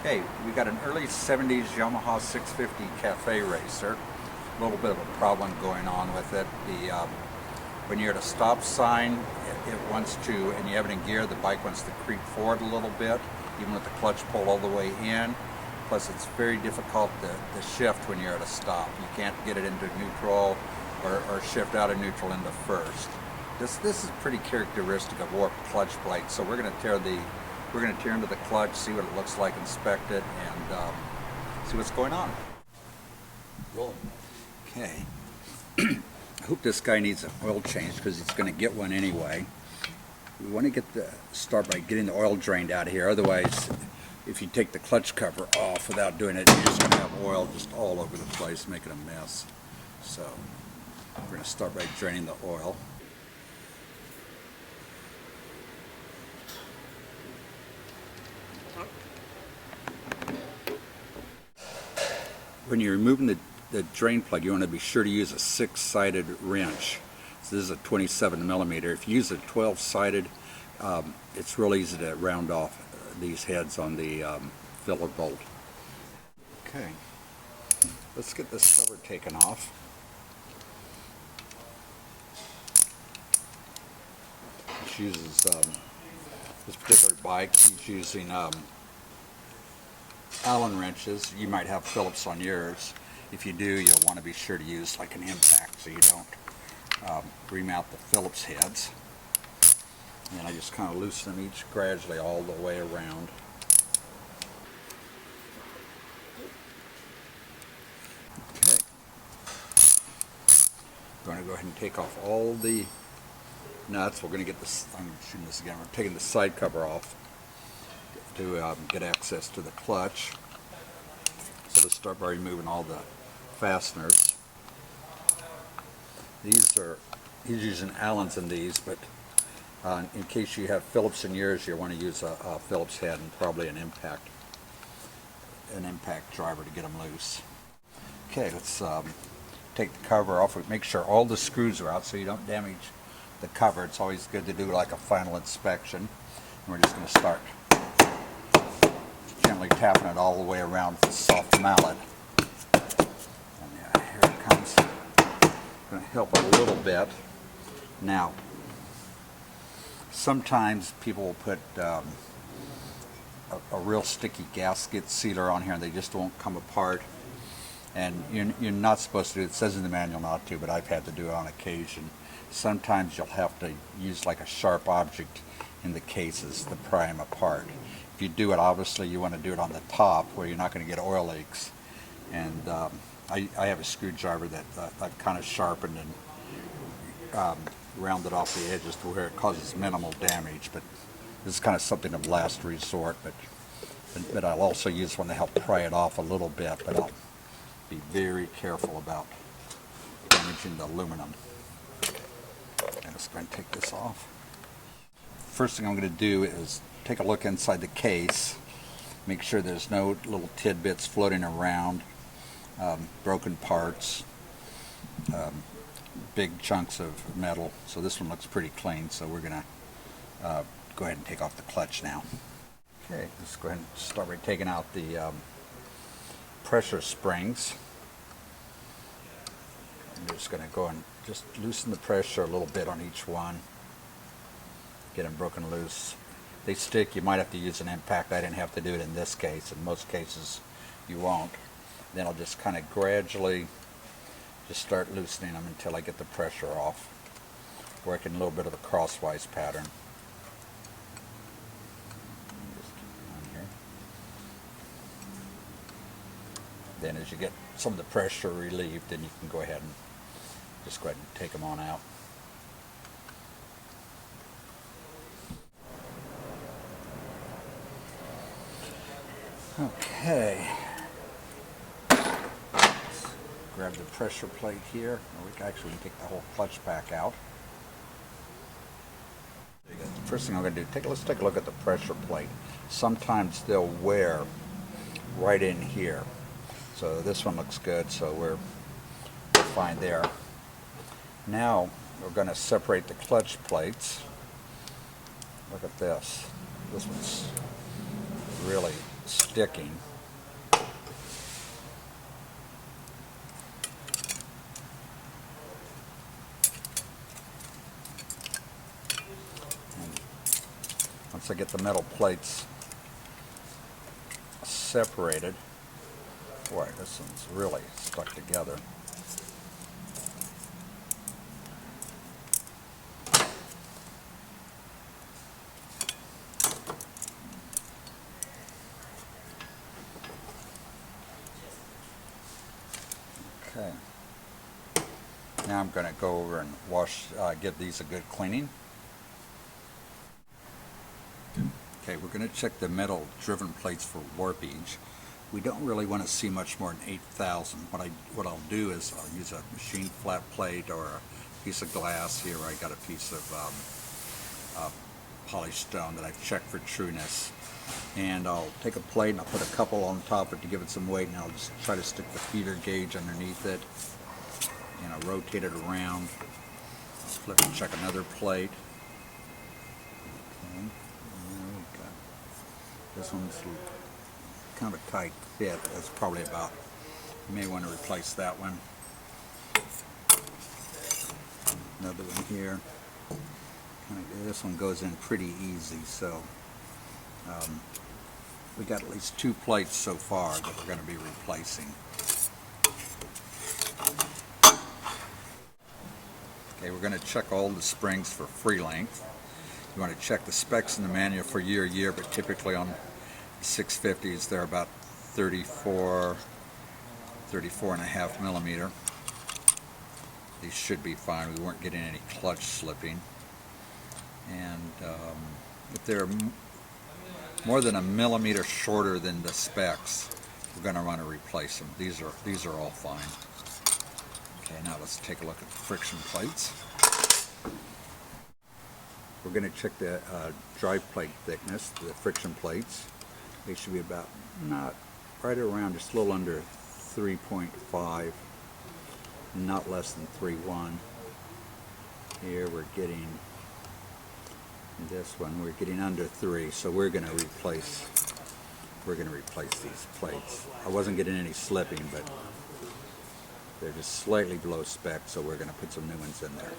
Okay, we got an early 70s Yamaha 650 cafe racer. A little bit of a problem going on with it. When you're at a stop sign, it wants to, and you have it in gear, the bike wants to creep forward a little bit, even with the clutch pulled all the way in. Plus it's very difficult to shift when you're at a stop. You can't get it into neutral or shift out of neutral into first. This is pretty characteristic of warped clutch plates, so we're going to tear into the clutch, see what it looks like, inspect it, and see what's going on. Roll. Okay. I hope this guy needs an oil change because he's going to get one anyway. We want to start by getting the oil drained out of here. Otherwise, if you take the clutch cover off without doing it, you're just going to have oil just all over the place, making a mess. So we're going to start by draining the oil. When you're removing the drain plug, you want to be sure to use a 6-sided wrench. So this is a 27 millimeter. If you use a 12-sided, it's real easy to round off these heads on the filler bolt. Okay, let's get this cover taken off. This uses this particular bike. He's using Allen wrenches. You might have Phillips on yours. If you do, you'll want to be sure to use like an impact so you don't remount the Phillips heads. And I just kind of loosen them each gradually all the way around. Okay. I'm going to go ahead and take off all the nuts. We're going to get this, I'm shooting this again, we're taking the side cover off to get access to the clutch. So let's start by removing all the fasteners. He's using Allen's in these, but in case you have Phillips in yours, you want to use a Phillips head and probably an impact driver to get them loose. Okay, let's take the cover off. Make sure all the screws are out so you don't damage the cover. It's always good to do like a final inspection. And we're just going to start gently tapping it all the way around with a soft mallet. And yeah, here it comes. Going to help a little bit. Now, sometimes people will put a real sticky gasket sealer on here and they just won't come apart. And you're not supposed to do it. It says in the manual not to, but I've had to do it on occasion. Sometimes you'll have to use like a sharp object in the cases to pry them apart. If you do it, obviously you want to do it on the top where you're not going to get oil leaks. And I have a screwdriver that I've kind of sharpened and rounded off the edges to where it causes minimal damage. But this is kind of something of last resort. But I'll also use one to help pry it off a little bit. But I'll be very careful about damaging the aluminum. I'm just going to take this off. First thing I'm going to do is take a look inside the case, make sure there's no little tidbits floating around, broken parts, big chunks of metal. So this one looks pretty clean, so we're going to go ahead and take off the clutch now. Okay, let's go ahead and start by taking out the pressure springs. I'm just going to go and just loosen the pressure a little bit on each one, get them broken loose. They stick, you might have to use an impact. I didn't have to do it in this case. In most cases you won't. Then I'll just kind of gradually just start loosening them until I get the pressure off, working a little bit of a crosswise pattern. Just on here. Then as you get some of the pressure relieved, then you can go ahead and just go ahead and take them on out. Okay, let's grab the pressure plate here. We can actually take the whole clutch pack out. The first thing I'm going to do, let's take a look at the pressure plate. Sometimes they'll wear right in here. So this one looks good, so we're fine there. Now we're going to separate the clutch plates. Look at this. This one's really stiff. sticking. And once I get the metal plates separated, boy, this one's really stuck together. Okay. Now I'm going to go over and give these a good cleaning. Okay, we're going to check the metal driven plates for warpage. We don't really want to see much more than 8,000. What I'll do is I'll use a machine flat plate or a piece of glass. Here I got a piece of polished stone that I've checked for trueness. And I'll take a plate and I'll put a couple on top of it to give it some weight, and I'll just try to stick the feeder gauge underneath it. And I'll rotate it around. I'll flip and check another plate. Okay. This one's kind of a tight fit. That's probably about, you may want to replace that one. Another one here. This one goes in pretty easy, so we got at least 2 plates so far that we're going to be replacing. Okay, we're going to check all the springs for free length. You want to check the specs in the manual for year, but typically on 650s they're about 34 and a half millimeter. These should be fine. We weren't getting any clutch slipping. And if they're more than a millimeter shorter than the specs, we're going to want to replace them. These are all fine. Okay, now let's take a look at the friction plates. We're going to check the drive plate thickness, the friction plates. They should be about, not right around, just a little under 3.5, not less than 3.1. Here we're getting, this one we're getting under 3, so we're going to replace these plates. I wasn't getting any slipping, but they're just slightly below spec, so we're going to put some new ones in there.